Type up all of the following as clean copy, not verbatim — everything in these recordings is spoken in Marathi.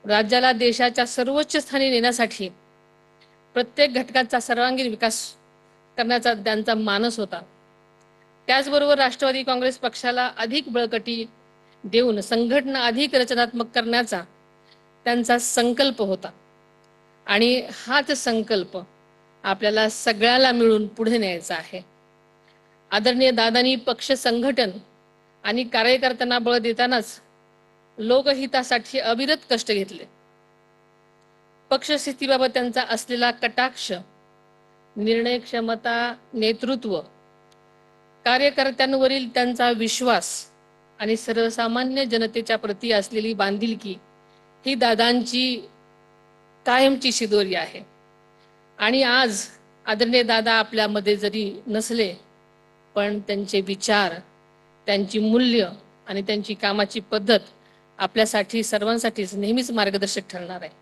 राज्याला देशाच्या सर्वोच्च स्थानी नेण्यासाठी प्रत्येक घटकाचा सर्वांगीण विकास करण्याचा त्यांचा मानस होता। त्याचबरोबर राष्ट्रवादी काँग्रेस पक्षाला अधिक बळकटी देऊन संघटना अधिक रचनात्मक करण्याचा त्यांचा संकल्प होता आणि हाच संकल्प आपल्याला सगळ्याला मिळून पुढे न्यायचा आहे। आदरणीय दादांनी पक्ष संघटन आणि कार्यकर्त्यांना बळ देतानाच लोकहितासाठी अविरत कष्ट घेतले। पक्षस्थितीबाबत त्यांचा असलेला कटाक्ष, निर्णय क्षमता, नेतृत्व, कार्यकर्त्यांवरील त्यांचा विश्वास आणि सर्वसामान्य जनतेच्या प्रती असलेली बांधिलकी ही दादांची कायमची शिदोरी आहे। आणि आज आदरणीय दादा आपल्यामध्ये जरी नसले पण त्यांचे विचार, त्यांची मूल्य आणि त्यांची कामाची पद्धत आपल्यासाठी सर्वांसाठीच नेहमीच मार्गदर्शक ठरणार आहे।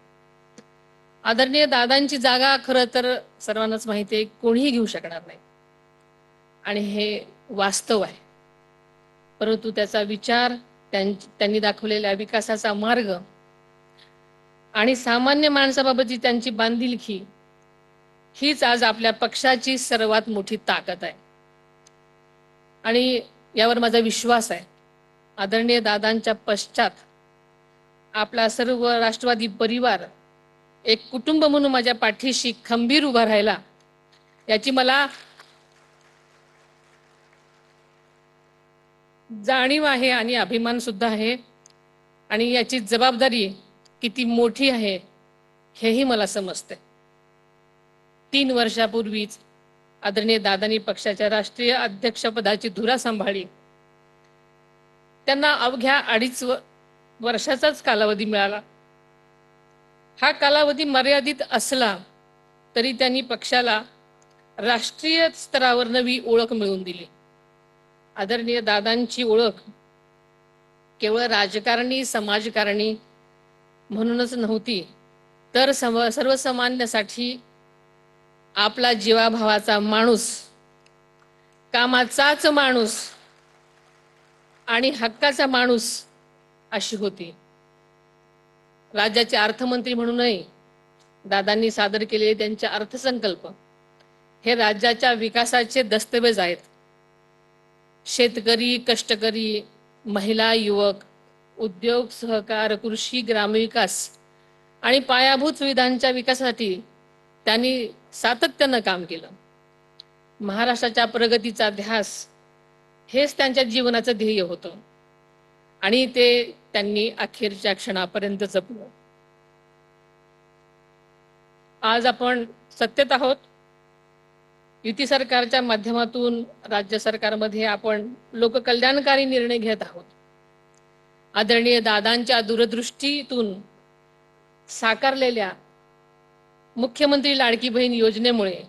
आदरणीय दादांची जागा खरं तर सर्वांनाच माहिती आहे, कोणीही घेऊ शकणार नाही आणि हे वास्तव आहे। परंतु त्याचा विचार, त्यांनी दाखवलेला विकासाचा मार्ग आणि सामान्य माणसाबाबतची त्यांची बांधिलकी हीच आज आपल्या पक्षाची सर्वात मोठी ताकद आहे आणि यावर माझा विश्वास आहे। आदरणीय दादांच्या पश्चात आपला सर्व राष्ट्रवादी परिवार एक कुटुंब म्हणून माझ्या पाठीशी खंबीर उभा राहिला याची मला जाणीव आहे आणि अभिमान सुद्धा आहे आणि याची जबाबदारी किती मोठी आहे हेही मला समजते। 3 वर्षापूर्वीच आदरणीय दादांनी पक्षाच्या राष्ट्रीय अध्यक्षपदाची धुरा सांभाळली। त्यांना अवघ्या 2.5 वर्षाचाच कालावधी मिळाला। हा कालावधी मर्यादित असला तरी त्यांनी पक्षाला राष्ट्रीय स्तरावर नवी ओळख मिळवून दिली। आदरणीय दादांची ओळख केवळ राजकारणी, समाजकारणी म्हणूनच नव्हती, तर सर्वसामान्यासाठी आपला जीवाभावाचा माणूस, कामाचाच माणूस आणि हक्काचा माणूस अशी होती। राज्याचे अर्थमंत्री म्हणूनही दादांनी सादर केलेले त्यांचे अर्थसंकल्प हे राज्याच्या विकासाचे दस्तऐवज आहेत। शेतकरी, कष्टकरी, महिला, युवक, उद्योग, सहकार, कृषी, ग्रामविकास आणि पायाभूत सुविधांच्या विकासासाठी त्यांनी सातत्यानं काम केलं। महाराष्ट्राच्या प्रगतीचा ध्यास हेच त्यांच्या जीवनाचं ध्येय होतं आणि ते त्यांनी अखेरच्या क्षणापर्यंत जपलं। आज आपण सत्तेत आहोत। युती सरकारच्या माध्यमातून राज्य सरकारमध्ये आपण लोककल्याणकारी निर्णय घेत आहोत। आदरणीय दादांच्या दूरदृष्टीतून साकारलेल्या मुख्यमंत्री लाडकी बहीण योजनेमुळे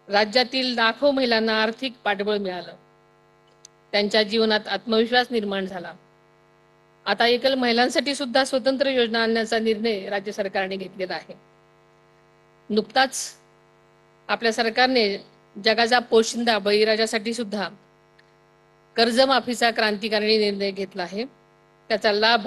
राज्यातील लाखो महिलांना आर्थिक पाठबळ मिळालं, त्यांच्या जीवनात आत्मविश्वास निर्माण झाला। आता एकल महिलांसाठी सुद्धा स्वतंत्र योजना आणण्याचा निर्णय राज्य सरकारने घेतलेला आहे। नुकताच आपल्या सरकारने जगाचा पोशिंदा बळीराजासाठी सुद्धा कर्जमाफीचा क्रांतिकारी निर्णय घेतला आहे। त्याचा लाभ